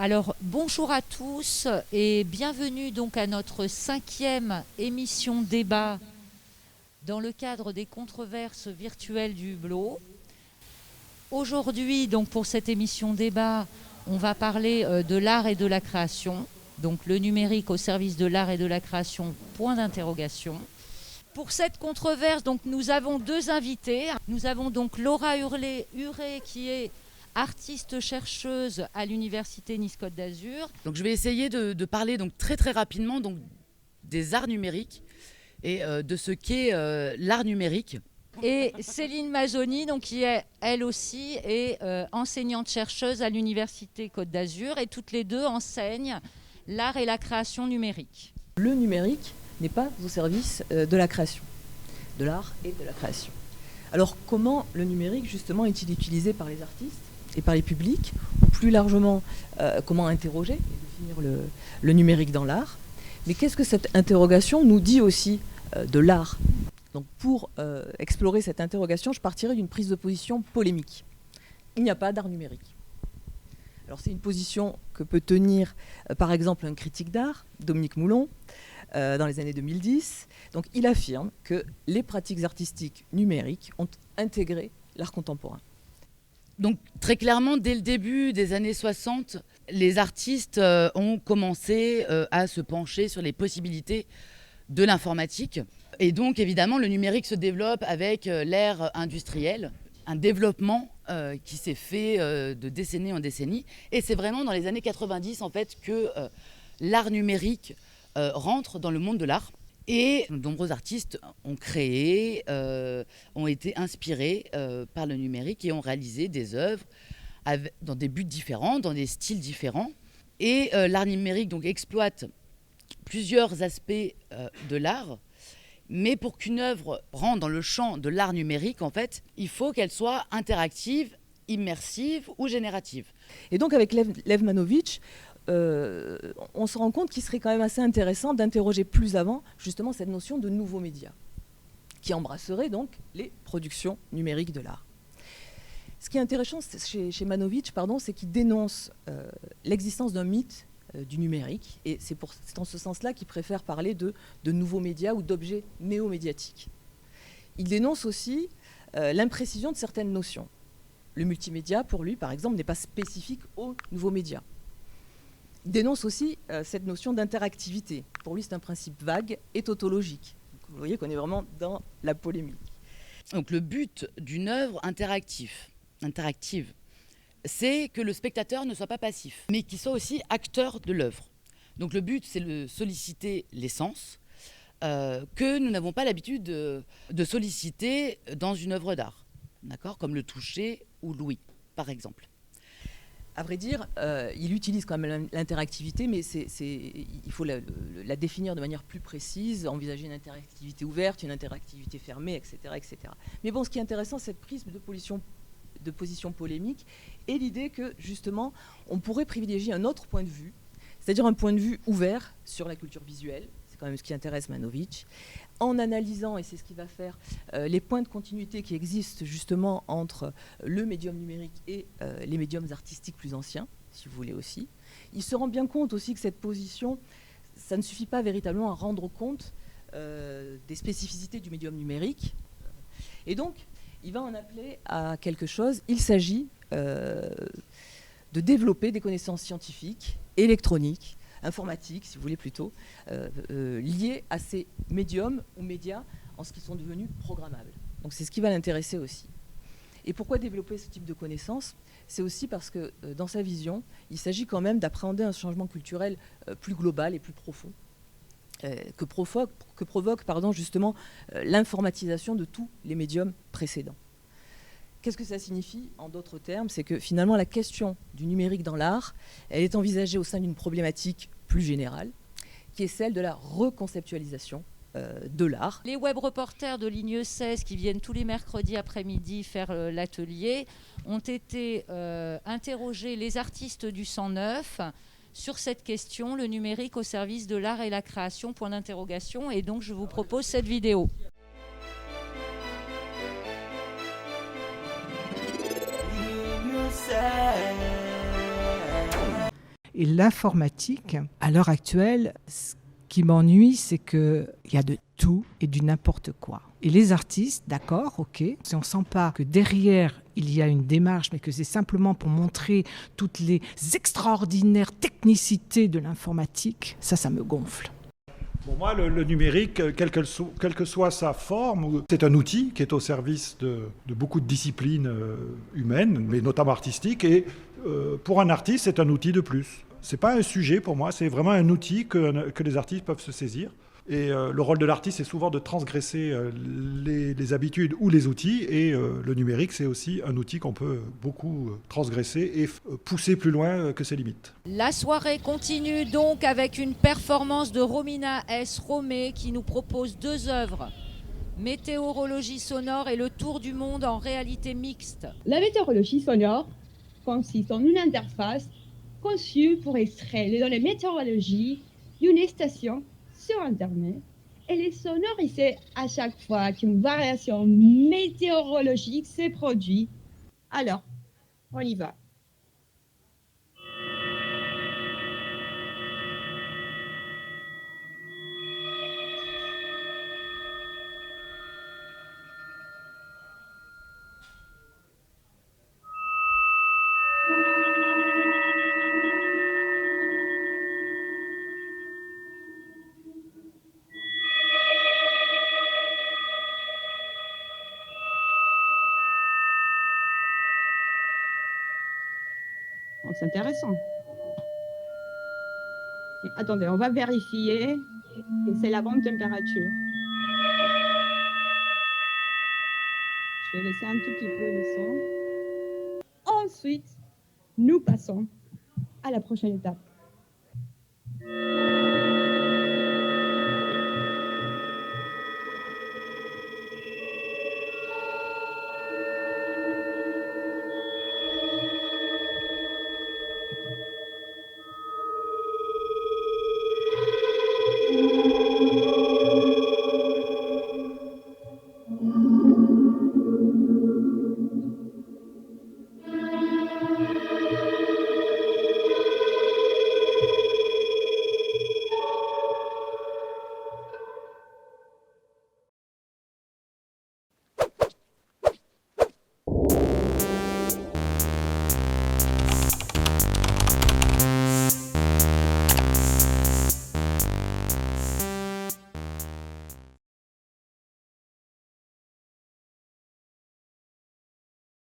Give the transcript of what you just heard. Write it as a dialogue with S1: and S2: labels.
S1: Alors bonjour à tous et bienvenue donc à notre 5e émission débat dans le cadre des controverses virtuelles du Hublot. Aujourd'hui donc pour cette émission débat, on va parler de l'art et de la création, donc le numérique au service de l'art et de la création, point d'interrogation. Pour cette controverse, donc, nous avons deux invités. Nous avons donc Laura Huré qui est artiste-chercheuse à l'Université Nice-Côte d'Azur.
S2: Donc je vais essayer de parler donc très très rapidement donc, des arts numériques et de ce qu'est l'art numérique.
S1: Et Céline Mazzoni, donc, qui est elle aussi est enseignante-chercheuse à l'Université Côte d'Azur, et toutes les deux enseignent l'art et la création numérique.
S3: Le numérique n'est pas au service de la création, de l'art et de la création. Alors comment le numérique justement est-il utilisé par les artistes et par les publics, ou plus largement comment interroger et définir le numérique dans l'art? Mais qu'est-ce que cette interrogation nous dit aussi de l'art? Donc pour explorer cette interrogation, je partirai d'une prise de position polémique. Il n'y a pas d'art numérique. Alors c'est une position que peut tenir par exemple un critique d'art, Dominique Moulon, dans les années 2010. Donc il affirme que les pratiques artistiques numériques ont intégré l'art contemporain.
S2: Donc très clairement, dès le début des années 60, les artistes ont commencé à se pencher sur les possibilités de l'informatique. Et donc évidemment, le numérique se développe avec l'ère industrielle, un développement qui s'est fait de décennie en décennie. Et c'est vraiment dans les années 90 en fait que l'art numérique rentre dans le monde de l'art. Et de nombreux artistes ont créé, ont été inspirés par le numérique et ont réalisé des œuvres dans des buts différents, dans des styles différents. Et l'art numérique donc, exploite plusieurs aspects de l'art. Mais pour qu'une œuvre rentre dans le champ de l'art numérique, en fait, il faut qu'elle soit interactive, immersive ou générative.
S3: Et donc avec Lev Manovitch, on se rend compte qu'il serait quand même assez intéressant d'interroger plus avant justement cette notion de nouveaux médias, qui embrasserait donc les productions numériques de l'art. Ce qui est intéressant chez Manovitch, c'est qu'il dénonce l'existence d'un mythe du numérique, et c'est en ce sens-là qu'il préfère parler de nouveaux médias ou d'objets néo-médiatiques. Il dénonce aussi l'imprécision de certaines notions. Le multimédia, pour lui, par exemple, n'est pas spécifique aux nouveaux médias. Il dénonce aussi cette notion d'interactivité. Pour lui, c'est un principe vague et tautologique. Donc, vous voyez qu'on est vraiment dans la polémique.
S2: Donc le but d'une œuvre interactive, c'est que le spectateur ne soit pas passif, mais qu'il soit aussi acteur de l'œuvre. Donc le but, c'est de solliciter les sens que nous n'avons pas l'habitude de solliciter dans une œuvre d'art, d'accord, comme le toucher ou l'ouïe, par exemple.
S3: À vrai dire, il utilise quand même l'interactivité, mais il faut la définir de manière plus précise, envisager une interactivité ouverte, une interactivité fermée, etc., etc. Mais bon, ce qui est intéressant, cette prise de position polémique, est l'idée que, justement, on pourrait privilégier un autre point de vue, c'est-à-dire un point de vue ouvert sur la culture visuelle, c'est quand même ce qui intéresse Manovitch, en analysant, et c'est ce qu'il va faire, les points de continuité qui existent justement entre le médium numérique et les médiums artistiques plus anciens, si vous voulez aussi. Il se rend bien compte aussi que cette position, ça ne suffit pas véritablement à rendre compte des spécificités du médium numérique. Et donc, il va en appeler à quelque chose. Il s'agit de développer des connaissances scientifiques, électroniques, informatiques, si vous voulez plutôt, liées à ces médiums ou médias en ce qu'ils sont devenus programmables. Donc c'est ce qui va l'intéresser aussi. Et pourquoi développer ce type de connaissances? C'est aussi parce que dans sa vision, il s'agit quand même d'appréhender un changement culturel plus global et plus profond, que provoque justement l'informatisation de tous les médiums précédents. Qu'est-ce que ça signifie? En d'autres termes, c'est que finalement la question du numérique dans l'art, elle est envisagée au sein d'une problématique plus générale, qui est celle de la reconceptualisation de l'art.
S1: Les web reporters de Ligne 16 qui viennent tous les mercredis après-midi faire l'atelier ont été interrogés, les artistes du 109, sur cette question, le numérique au service de l'art et la création, point d'interrogation. Et donc je vous propose cette vidéo.
S4: Et l'informatique, à l'heure actuelle, ce qui m'ennuie, c'est qu'il y a de tout et du n'importe quoi. Et les artistes, d'accord, ok, si on ne sent pas que derrière, il y a une démarche, mais que c'est simplement pour montrer toutes les extraordinaires technicités de l'informatique, ça me gonfle.
S5: Pour moi, le numérique, quelle que soit sa forme, c'est un outil qui est au service de beaucoup de disciplines humaines, mais notamment artistiques. Et pour un artiste, c'est un outil de plus. Ce n'est pas un sujet pour moi, c'est vraiment un outil que les artistes peuvent se saisir. Et le rôle de l'artiste, c'est souvent de transgresser les habitudes ou les outils. Et le numérique, c'est aussi un outil qu'on peut beaucoup transgresser et pousser plus loin que ses limites.
S1: La soirée continue donc avec une performance de Romina S. Romé qui nous propose 2 œuvres. Météorologie sonore et le tour du monde en réalité mixte.
S6: La météorologie sonore consiste en une interface conçue pour extraire les données météorologiques d'une station sur Internet et les sonoriser à chaque fois qu'une variation météorologique s'est produite. Alors, on y va. Bon, c'est intéressant. Et attendez, on va vérifier que c'est la bonne température. Je vais laisser un tout petit peu le son. Ensuite, nous passons à la prochaine étape.